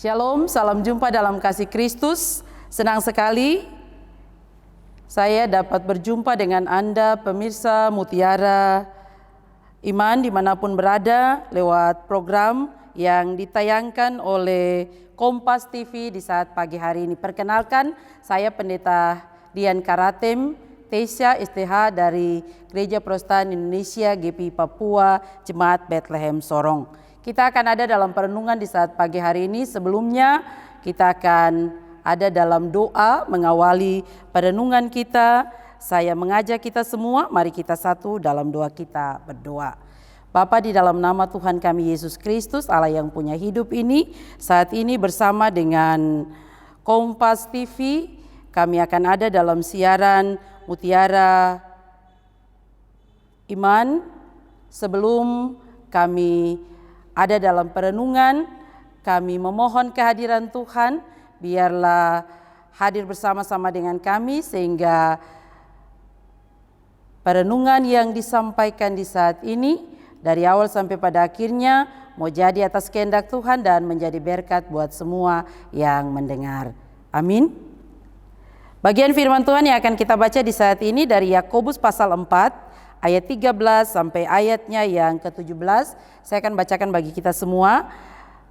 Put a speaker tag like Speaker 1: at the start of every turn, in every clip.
Speaker 1: Shalom, salam jumpa dalam kasih Kristus. Senang sekali saya dapat berjumpa dengan Anda pemirsa Mutiara Iman dimanapun berada lewat program yang ditayangkan oleh Kompas TV di saat pagi hari ini. Perkenalkan, saya Pendeta Dian Karatem Tesya STH dari Gereja Protestan Indonesia GPI Papua Jemaat Bethlehem Sorong. Kita akan ada dalam perenungan di saat pagi hari ini. Sebelumnya kita akan ada dalam doa mengawali perenungan kita. Saya mengajak kita semua, mari kita satu dalam doa kita berdoa. Bapa, di dalam nama Tuhan kami Yesus Kristus, Allah yang punya hidup ini, saat ini bersama dengan Kompas TV, kami akan ada dalam siaran Mutiara Iman. Sebelum kami ada dalam perenungan, kami memohon kehadiran Tuhan, biarlah hadir bersama-sama dengan kami sehingga perenungan yang disampaikan di saat ini dari awal sampai pada akhirnya mau jadi atas kehendak Tuhan dan menjadi berkat buat semua yang mendengar. Amin. Bagian firman Tuhan yang akan kita baca di saat ini dari Yakobus pasal 4 ayat 13 sampai ayatnya yang ke-17. Saya akan bacakan bagi kita semua.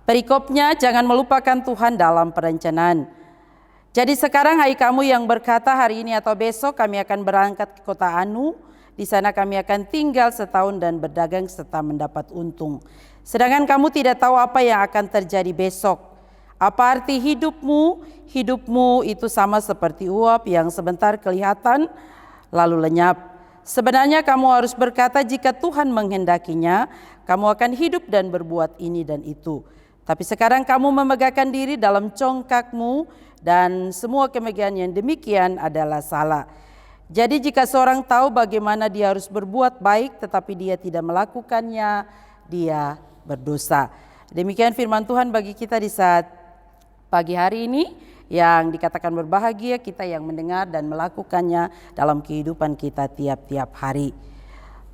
Speaker 1: Perikopnya, jangan melupakan Tuhan dalam perencanaan. Jadi sekarang hai kamu yang berkata hari ini atau besok kami akan berangkat ke kota Anu. Di sana kami akan tinggal setahun dan berdagang serta mendapat untung. Sedangkan kamu tidak tahu apa yang akan terjadi besok. Apa arti hidupmu? Hidupmu itu sama seperti uap yang sebentar kelihatan lalu lenyap. Sebenarnya kamu harus berkata jika Tuhan menghendakinya, kamu akan hidup dan berbuat ini dan itu. Tapi sekarang kamu memegahkan diri dalam congkakmu dan semua kemegahan yang demikian adalah salah. Jadi jika seorang tahu bagaimana dia harus berbuat baik tetapi dia tidak melakukannya, dia berdosa. Demikian firman Tuhan bagi kita di saat pagi hari ini. Yang dikatakan berbahagia kita yang mendengar dan melakukannya dalam kehidupan kita tiap-tiap hari.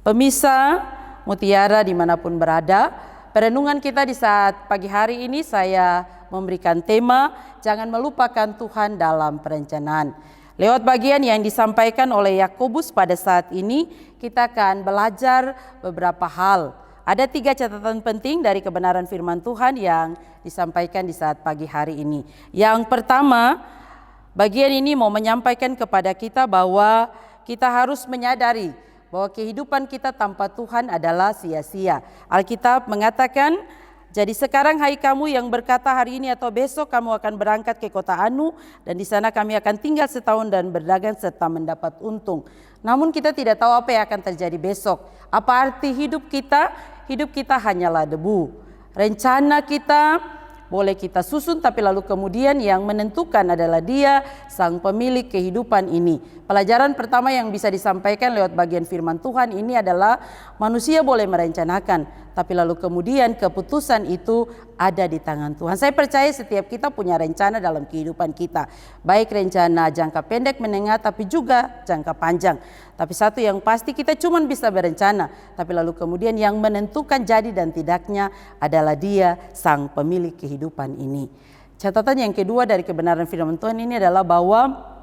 Speaker 1: Pemirsa Mutiara dimanapun berada, perenungan kita di saat pagi hari ini saya memberikan tema jangan melupakan Tuhan dalam perencanaan. Lewat bagian yang disampaikan oleh Yakobus pada saat ini, kita akan belajar beberapa hal. Ada 3 catatan penting dari kebenaran firman Tuhan yang disampaikan di saat pagi hari ini. Yang pertama, bagian ini mau menyampaikan kepada kita bahwa kita harus menyadari bahwa kehidupan kita tanpa Tuhan adalah sia-sia. Alkitab mengatakan, jadi sekarang hai kamu yang berkata hari ini atau besok kamu akan berangkat ke kota Anu dan di sana kami akan tinggal setahun dan berdagang serta mendapat untung. Namun kita tidak tahu apa yang akan terjadi besok. Apa arti hidup kita? Hidup kita hanyalah debu. Rencana kita boleh kita susun tapi lalu kemudian yang menentukan adalah Dia sang pemilik kehidupan ini. Pelajaran pertama yang bisa disampaikan lewat bagian firman Tuhan ini adalah manusia boleh merencanakan tapi lalu kemudian keputusan itu ada di tangan Tuhan. Saya percaya setiap kita punya rencana dalam kehidupan kita. Baik rencana jangka pendek, menengah tapi juga jangka panjang. Tapi satu yang pasti kita cuma bisa berencana. Tapi lalu kemudian yang menentukan jadi dan tidaknya adalah Dia sang pemilik kehidupan ini. Catatan yang kedua dari kebenaran firman Tuhan ini adalah bahwa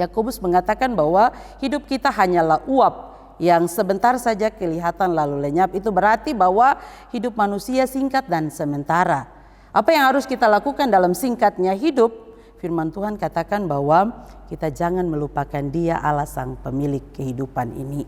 Speaker 1: Yakobus mengatakan bahwa hidup kita hanyalah uap yang sebentar saja kelihatan lalu lenyap. Itu berarti bahwa hidup manusia singkat dan sementara. Apa yang harus kita lakukan dalam singkatnya hidup? Firman Tuhan katakan bahwa kita jangan melupakan Dia Allah sang pemilik kehidupan ini.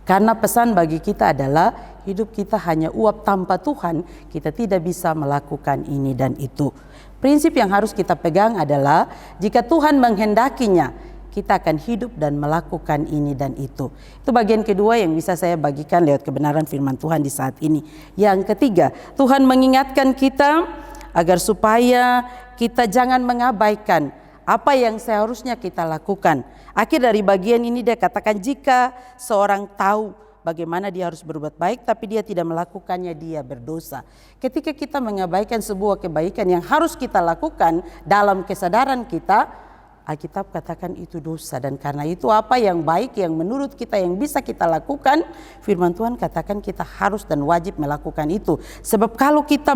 Speaker 1: Karena pesan bagi kita adalah hidup kita hanya uap, tanpa Tuhan kita tidak bisa melakukan ini dan itu. Prinsip yang harus kita pegang adalah jika Tuhan menghendakinya, kita akan hidup dan melakukan ini dan itu. Itu bagian kedua yang bisa saya bagikan lewat kebenaran firman Tuhan di saat ini. Yang ketiga, Tuhan mengingatkan kita agar supaya kita jangan mengabaikan apa yang seharusnya kita lakukan. Akhir dari bagian ini dia katakan jika seorang tahu bagaimana dia harus berbuat baik tapi dia tidak melakukannya, dia berdosa. Ketika kita mengabaikan sebuah kebaikan yang harus kita lakukan dalam kesadaran kita, Alkitab katakan itu dosa. Dan karena itu apa yang baik yang menurut kita yang bisa kita lakukan, firman Tuhan katakan kita harus dan wajib melakukan itu. Sebab kalau kita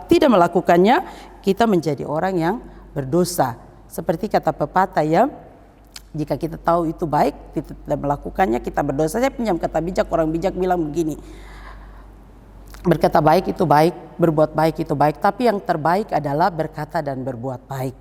Speaker 1: tidak melakukannya, kita menjadi orang yang berdosa. Seperti kata pepatah ya, jika kita tahu itu baik, kita tidak melakukannya, kita berdosa. Saya pinjam kata bijak, orang bijak bilang begini, berkata baik itu baik, berbuat baik itu baik, tapi yang terbaik adalah berkata dan berbuat baik.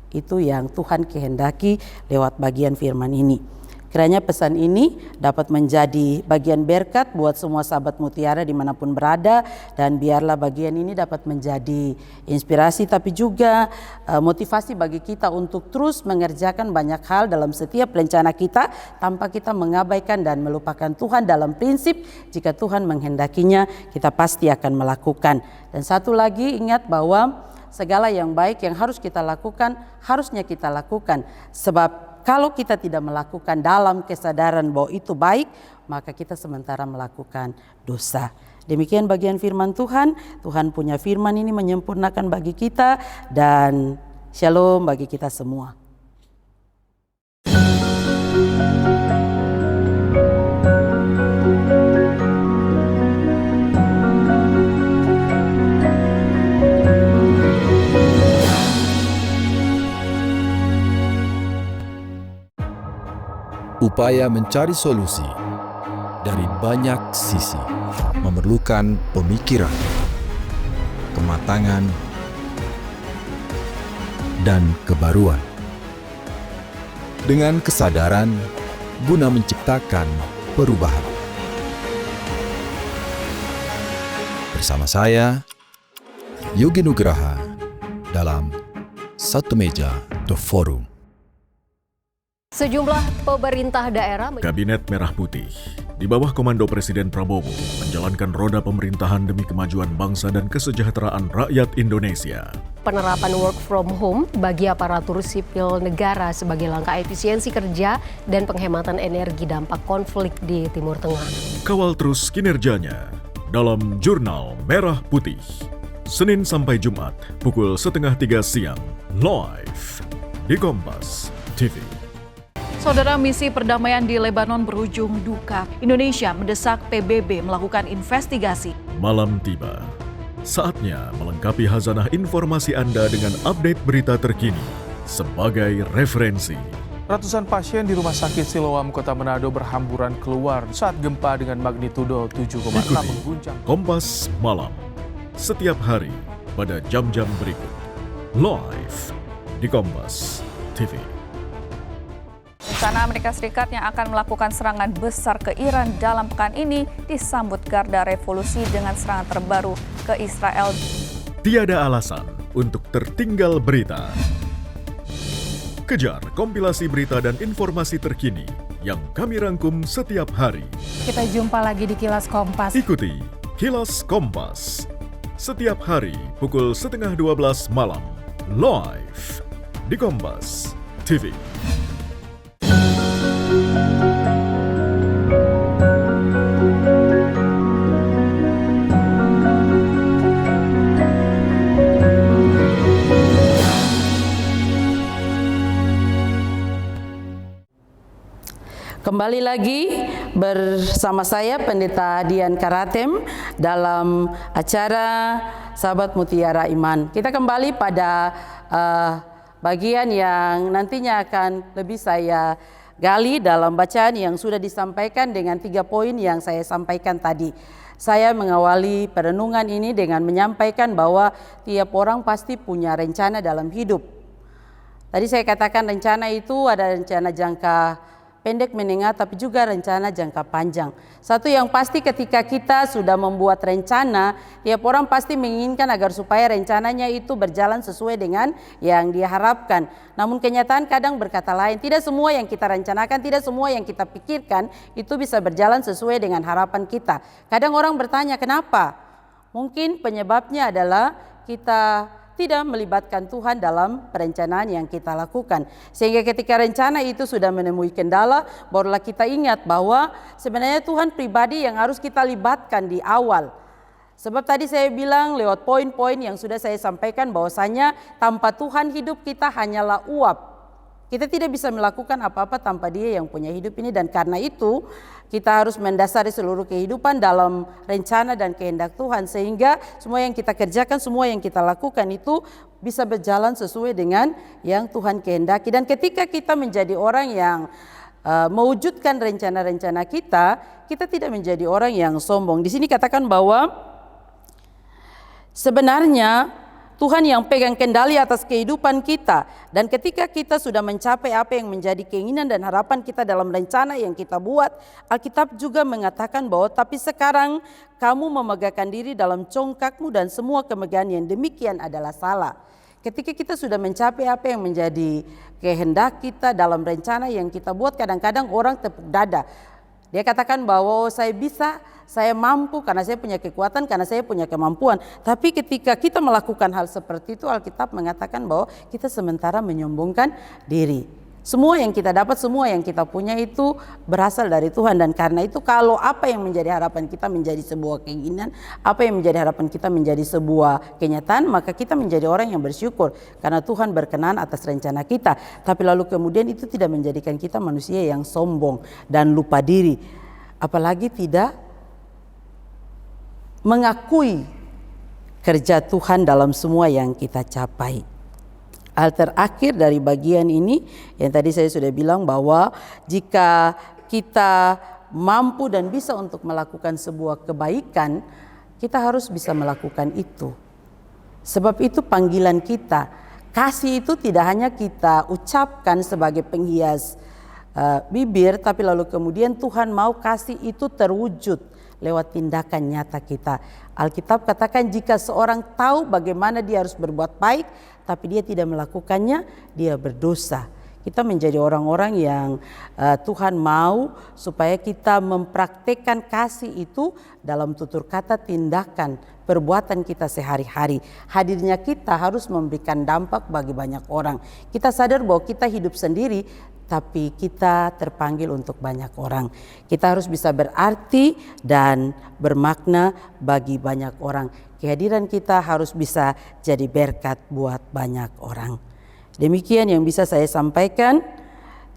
Speaker 1: Itu yang Tuhan kehendaki lewat bagian firman ini. Kiranya pesan ini dapat menjadi bagian berkat buat semua sahabat Mutiara dimanapun berada, dan biarlah bagian ini dapat menjadi inspirasi tapi juga motivasi bagi kita untuk terus mengerjakan banyak hal dalam setiap rencana kita tanpa kita mengabaikan dan melupakan Tuhan. Dalam prinsip, jika Tuhan menghendakinya, kita pasti akan melakukan. Dan satu lagi, ingat bahwa segala yang baik yang harus kita lakukan, harusnya kita lakukan. Sebab kalau kita tidak melakukan dalam kesadaran bahwa itu baik, maka kita sementara melakukan dosa. Demikian bagian firman Tuhan. Tuhan punya firman ini menyempurnakan bagi kita, dan shalom bagi kita semua.
Speaker 2: Upaya mencari solusi dari banyak sisi memerlukan pemikiran, kematangan, dan kebaruan. Dengan kesadaran guna menciptakan perubahan. Bersama saya, Yogi Nugraha, dalam Satu Meja The Forum.
Speaker 3: Sejumlah pemerintah daerah
Speaker 4: Kabinet Merah Putih di bawah komando Presiden Prabowo menjalankan roda pemerintahan demi kemajuan bangsa dan kesejahteraan rakyat Indonesia.
Speaker 3: Penerapan work from home bagi aparatur sipil negara sebagai langkah efisiensi kerja dan penghematan energi dampak konflik di Timur Tengah.
Speaker 4: Kawal terus kinerjanya dalam Jurnal Merah Putih. Senin sampai Jumat pukul 2:30 siang live di Kompas TV.
Speaker 5: Saudara, misi perdamaian di Lebanon berujung duka. Indonesia mendesak PBB melakukan investigasi.
Speaker 4: Malam tiba. Saatnya melengkapi khazanah informasi Anda dengan update berita terkini sebagai referensi.
Speaker 6: Ratusan pasien di Rumah Sakit Siloam, Kota Manado berhamburan keluar saat gempa dengan magnitudo 7,6 mengguncang.
Speaker 4: Kompas Malam, setiap hari pada jam-jam berikut. Live di Kompas TV.
Speaker 7: Rencana Amerika Serikat yang akan melakukan serangan besar ke Iran dalam pekan ini disambut Garda Revolusi dengan serangan terbaru ke Israel.
Speaker 4: Tiada alasan untuk tertinggal berita. Kejar kompilasi berita dan informasi terkini yang kami rangkum setiap hari.
Speaker 8: Kita jumpa lagi di Kilas Kompas.
Speaker 4: Ikuti Kilas Kompas setiap hari pukul 11:30 malam live di Kompas TV.
Speaker 1: Kembali lagi bersama saya Pendeta Dian Karatem dalam acara Sahabat Mutiara Iman. Kita kembali pada bagian yang nantinya akan lebih saya gali dalam bacaan yang sudah disampaikan dengan 3 poin yang saya sampaikan tadi. Saya mengawali perenungan ini dengan menyampaikan bahwa tiap orang pasti punya rencana dalam hidup. Tadi saya katakan rencana itu ada rencana jangka pendek, menengah, tapi juga rencana jangka panjang. Satu yang pasti, ketika kita sudah membuat rencana, tiap orang pasti menginginkan agar supaya rencananya itu berjalan sesuai dengan yang dia harapkan. Namun kenyataan kadang berkata lain. Tidak semua yang kita rencanakan, tidak semua yang kita pikirkan itu bisa berjalan sesuai dengan harapan kita. Kadang orang bertanya, kenapa? Mungkin penyebabnya adalah kita tidak melibatkan Tuhan dalam perencanaan yang kita lakukan. Sehingga ketika rencana itu sudah menemui kendala, barulah kita ingat bahwa sebenarnya Tuhan pribadi yang harus kita libatkan di awal. Sebab tadi saya bilang lewat poin-poin yang sudah saya sampaikan bahwasanya tanpa Tuhan hidup kita hanyalah uap. Kita tidak bisa melakukan apa-apa tanpa Dia yang punya hidup ini, dan karena itu kita harus mendasari seluruh kehidupan dalam rencana dan kehendak Tuhan, sehingga semua yang kita kerjakan, semua yang kita lakukan itu bisa berjalan sesuai dengan yang Tuhan kehendaki. Dan ketika kita menjadi orang yang mewujudkan rencana-rencana kita, kita tidak menjadi orang yang sombong. Di sini katakan bahwa sebenarnya Tuhan yang pegang kendali atas kehidupan kita, dan ketika kita sudah mencapai apa yang menjadi keinginan dan harapan kita dalam rencana yang kita buat, Alkitab juga mengatakan bahwa tapi sekarang kamu memegahkan diri dalam congkakmu dan semua kemegahan yang demikian adalah salah. Ketika kita sudah mencapai apa yang menjadi kehendak kita dalam rencana yang kita buat, kadang-kadang orang tepuk dada. Dia katakan bahwa saya bisa, saya mampu karena saya punya kekuatan, karena saya punya kemampuan. Tapi ketika kita melakukan hal seperti itu, Alkitab mengatakan bahwa kita sementara menyombongkan diri. Semua yang kita dapat, semua yang kita punya itu berasal dari Tuhan. Dan karena itu kalau apa yang menjadi harapan kita menjadi sebuah keinginan, apa yang menjadi harapan kita menjadi sebuah kenyataan, maka kita menjadi orang yang bersyukur karena Tuhan berkenan atas rencana kita. Tapi lalu kemudian itu tidak menjadikan kita manusia yang sombong dan lupa diri, apalagi tidak mengakui kerja Tuhan dalam semua yang kita capai. Hal terakhir dari bagian ini yang tadi saya sudah bilang bahwa jika kita mampu dan bisa untuk melakukan sebuah kebaikan, kita harus bisa melakukan itu. Sebab itu panggilan kita. Kasih itu tidak hanya kita ucapkan sebagai penghias bibir, tapi lalu kemudian Tuhan mau kasih itu terwujud lewat tindakan nyata kita. Alkitab katakan jika seorang tahu bagaimana dia harus berbuat baik, tapi dia tidak melakukannya, dia berdosa. Kita menjadi orang-orang yang Tuhan mau supaya kita mempraktekkan kasih itu dalam tutur kata, tindakan, perbuatan kita sehari-hari. Hadirnya kita harus memberikan dampak bagi banyak orang. Kita sadar bahwa kita hidup sendiri, tapi kita terpanggil untuk banyak orang. Kita harus bisa berarti dan bermakna bagi banyak orang. Kehadiran kita harus bisa jadi berkat buat banyak orang. Demikian yang bisa saya sampaikan.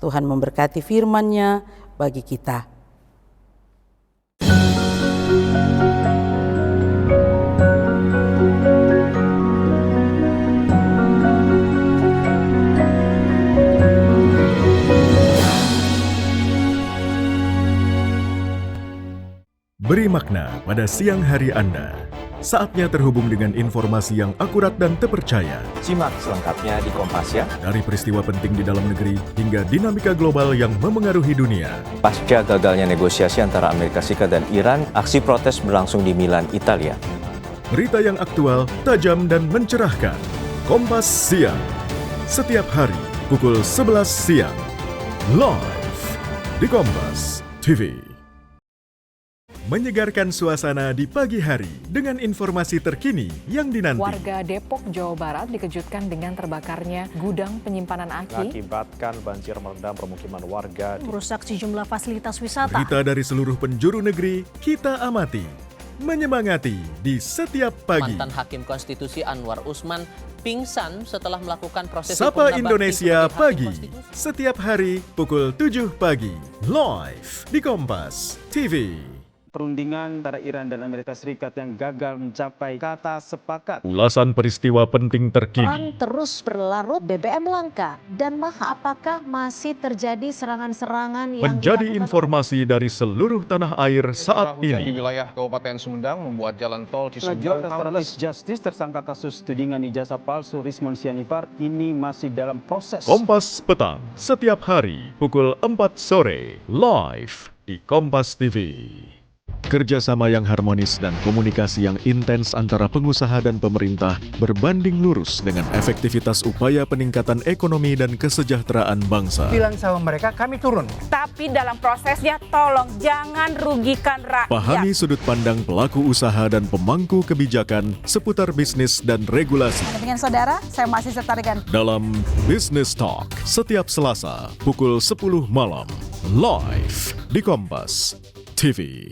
Speaker 1: Tuhan memberkati firman-Nya bagi kita.
Speaker 4: Beri makna pada siang hari Anda. Saatnya terhubung dengan informasi yang akurat dan terpercaya.
Speaker 9: Simak selengkapnya di Kompas ya.
Speaker 4: Dari peristiwa penting di dalam negeri hingga dinamika global yang memengaruhi dunia.
Speaker 9: Pasca gagalnya negosiasi antara Amerika Serikat dan Iran, aksi protes berlangsung di Milan, Italia.
Speaker 4: Berita yang aktual, tajam dan mencerahkan. Kompas Siang. Setiap hari pukul 11 siang. Live di Kompas TV. Menyegarkan suasana di pagi hari dengan informasi terkini yang dinanti.
Speaker 10: Warga Depok, Jawa Barat dikejutkan dengan terbakarnya gudang penyimpanan aki.
Speaker 11: Mengakibatkan banjir merendam permukiman warga.
Speaker 12: Merusak sejumlah fasilitas wisata.
Speaker 4: Berita dari seluruh penjuru negeri kita amati. Menyemangati di setiap pagi.
Speaker 13: Mantan Hakim Konstitusi Anwar Usman pingsan setelah melakukan proses
Speaker 4: Sapa Indonesia Pagi. Setiap hari pukul 7 pagi. Live di Kompas TV.
Speaker 14: Perundingan antara Iran dan Amerika Serikat yang gagal mencapai kata sepakat.
Speaker 4: Ulasan peristiwa penting terkini.
Speaker 12: Perang terus berlarut, BBM langka dan mahal. Apakah masih terjadi serangan-serangan yang
Speaker 4: menjadi informasi dari seluruh tanah air saat ini.
Speaker 15: Di wilayah Kabupaten Sumedang membuat jalan tol Cisumdawu.
Speaker 14: Justice tersangka kasus tudingan ijazah palsu Rismon Sianipar ini masih dalam proses.
Speaker 4: Kompas Petang setiap hari pukul 4 sore live di Kompas TV. Kerjasama yang harmonis dan komunikasi yang intens antara pengusaha dan pemerintah berbanding lurus dengan efektivitas upaya peningkatan ekonomi dan kesejahteraan bangsa.
Speaker 16: Bilang sama mereka kami turun.
Speaker 17: Tapi dalam prosesnya tolong jangan rugikan rakyat.
Speaker 4: Pahami sudut pandang pelaku usaha dan pemangku kebijakan seputar bisnis dan regulasi.
Speaker 17: Dengan saudara, saya masih setarikan.
Speaker 4: Dalam Business Talk setiap Selasa pukul 10 malam live di Kompas TV.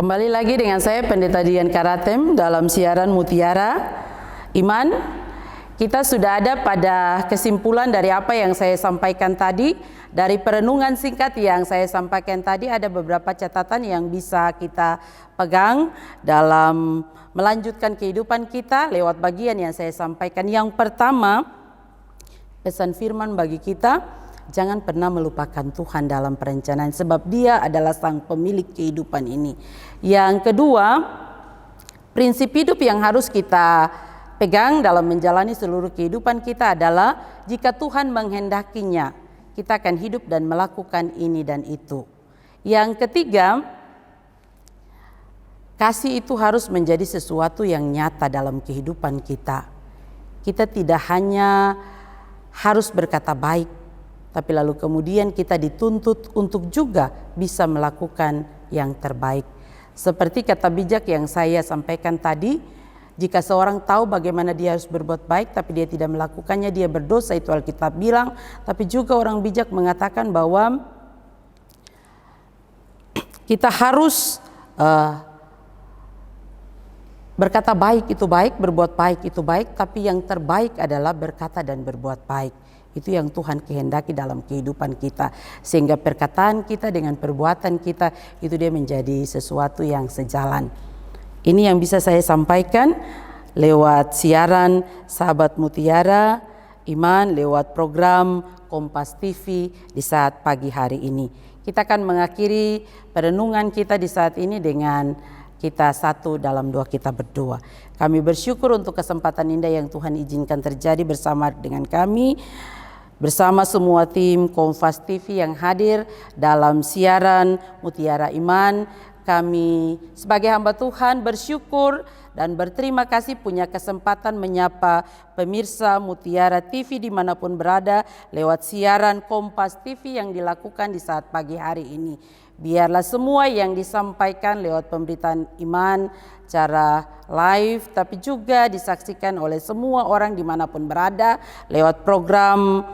Speaker 1: Kembali lagi dengan saya Pendeta Dian Karatem dalam siaran Mutiara Iman. Kita sudah ada pada kesimpulan dari apa yang saya sampaikan tadi. Dari perenungan singkat yang saya sampaikan tadi, ada beberapa catatan yang bisa kita pegang dalam melanjutkan kehidupan kita lewat bagian yang saya sampaikan. Yang pertama, pesan firman bagi kita, jangan pernah melupakan Tuhan dalam perencanaan, sebab Dia adalah sang pemilik kehidupan ini. Yang kedua, prinsip hidup yang harus kita pegang dalam menjalani seluruh kehidupan kita adalah jika Tuhan menghendakinya, kita akan hidup dan melakukan ini dan itu. Yang ketiga, kasih itu harus menjadi sesuatu yang nyata dalam kehidupan kita. Kita tidak hanya harus berkata baik, tapi lalu kemudian kita dituntut untuk juga bisa melakukan yang terbaik. Seperti kata bijak yang saya sampaikan tadi, jika seorang tahu bagaimana dia harus berbuat baik tapi dia tidak melakukannya, dia berdosa, itu Alkitab bilang. Tapi juga orang bijak mengatakan bahwa kita harus berkata baik itu baik, berbuat baik itu baik, tapi yang terbaik adalah berkata dan berbuat baik. Itu yang Tuhan kehendaki dalam kehidupan kita. Sehingga perkataan kita dengan perbuatan kita itu dia menjadi sesuatu yang sejalan. Ini yang bisa saya sampaikan lewat siaran Sahabat Mutiara Iman, lewat program Kompas TV di saat pagi hari ini. Kita akan mengakhiri perenungan kita di saat ini dengan kita satu dalam doa, kita berdoa. Kami bersyukur untuk kesempatan indah yang Tuhan izinkan terjadi bersama dengan kami, bersama semua tim Kompas TV yang hadir dalam siaran Mutiara Iman. Kami sebagai hamba Tuhan bersyukur dan berterima kasih punya kesempatan menyapa pemirsa Mutiara TV dimanapun berada lewat siaran Kompas TV yang dilakukan di saat pagi hari ini. Biarlah semua yang disampaikan lewat pemberitaan iman secara live, tapi juga disaksikan oleh semua orang dimanapun berada lewat program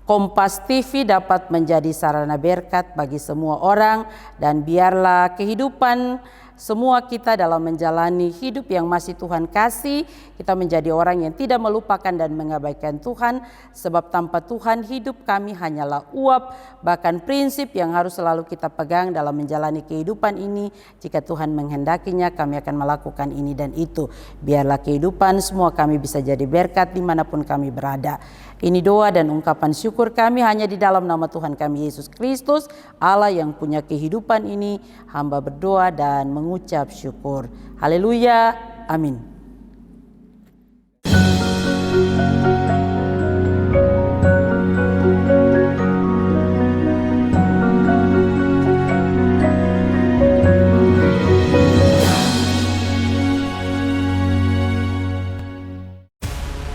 Speaker 1: Kompas TV dapat menjadi sarana berkat bagi semua orang. Dan biarlah kehidupan semua kita dalam menjalani hidup yang masih Tuhan kasih, kita menjadi orang yang tidak melupakan dan mengabaikan Tuhan. Sebab tanpa Tuhan hidup kami hanyalah uap. Bahkan prinsip yang harus selalu kita pegang dalam menjalani kehidupan ini, jika Tuhan menghendakinya kami akan melakukan ini dan itu. Biarlah kehidupan semua kami bisa jadi berkat dimanapun kami berada. Ini doa dan ungkapan syukur kami hanya di dalam nama Tuhan kami Yesus Kristus, Allah yang punya kehidupan ini. Hamba berdoa dan mengucap syukur. Haleluya. Amin.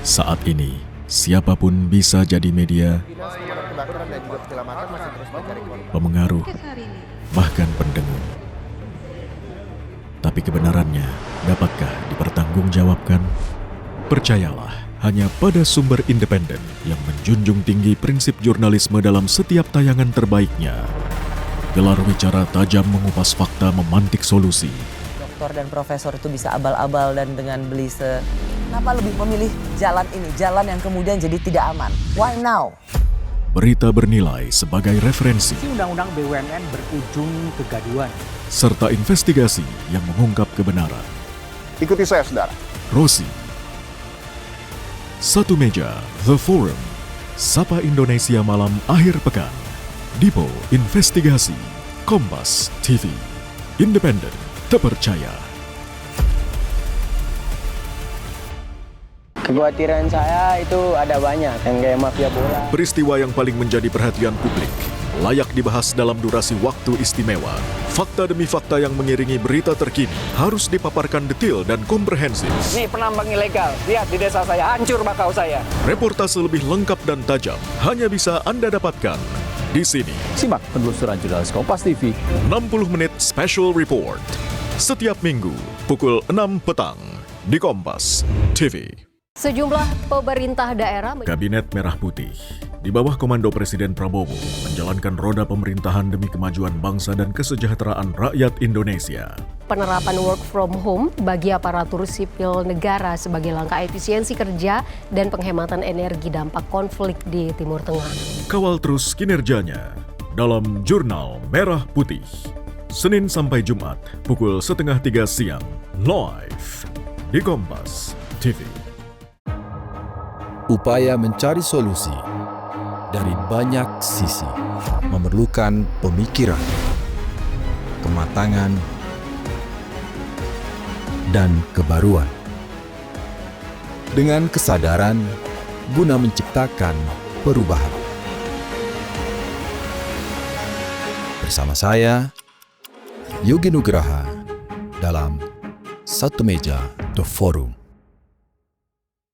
Speaker 4: Saat ini, siapapun bisa jadi media, pemengaruh, bahkan pendengar. Tapi kebenarannya dapatkah dipertanggungjawabkan? Percayalah hanya pada sumber independen yang menjunjung tinggi prinsip jurnalisme dalam setiap tayangan terbaiknya. Gelar bicara tajam mengupas fakta, memantik solusi.
Speaker 16: Doktor dan profesor itu bisa abal-abal dan dengan belise. Kenapa lebih memilih jalan ini, jalan yang kemudian jadi tidak aman? Why now?
Speaker 4: Berita bernilai sebagai referensi.
Speaker 18: Undang-undang BUMN berujung kegaduhan.
Speaker 4: Serta investigasi yang mengungkap kebenaran.
Speaker 15: Ikuti saya, saudara.
Speaker 4: Rosi. Satu Meja, The Forum. Sapa Indonesia Malam Akhir Pekan. Dipo Investigasi. Kompas TV. Independen, terpercaya.
Speaker 19: Kekhawatiran saya itu ada banyak, yang kayak mafia bola.
Speaker 4: Peristiwa yang paling menjadi perhatian publik, layak dibahas dalam durasi waktu istimewa. Fakta demi fakta yang mengiringi berita terkini harus dipaparkan detail dan komprehensif.
Speaker 19: Ini penambang ilegal, lihat di desa saya, hancur bakau saya.
Speaker 4: Reportase lebih lengkap dan tajam hanya bisa Anda dapatkan di sini.
Speaker 20: Simak penelusuran jurnalis Kompas TV.
Speaker 4: 60 menit special report. Setiap minggu pukul 6 petang di Kompas TV.
Speaker 3: Sejumlah pemerintah daerah
Speaker 4: Kabinet Merah Putih di bawah komando Presiden Prabowo menjalankan roda pemerintahan demi kemajuan bangsa dan kesejahteraan rakyat Indonesia.
Speaker 3: Penerapan work from home bagi aparatur sipil negara sebagai langkah efisiensi kerja dan penghematan energi dampak konflik di Timur Tengah.
Speaker 4: Kawal terus kinerjanya dalam Jurnal Merah Putih. Senin sampai Jumat pukul 2:30 siang live di Kompas TV.
Speaker 2: Upaya mencari solusi dari banyak sisi memerlukan pemikiran, kematangan, dan kebaruan. Dengan kesadaran guna menciptakan perubahan. Bersama saya, Yogi Nugraha, dalam Satu Meja The Forum.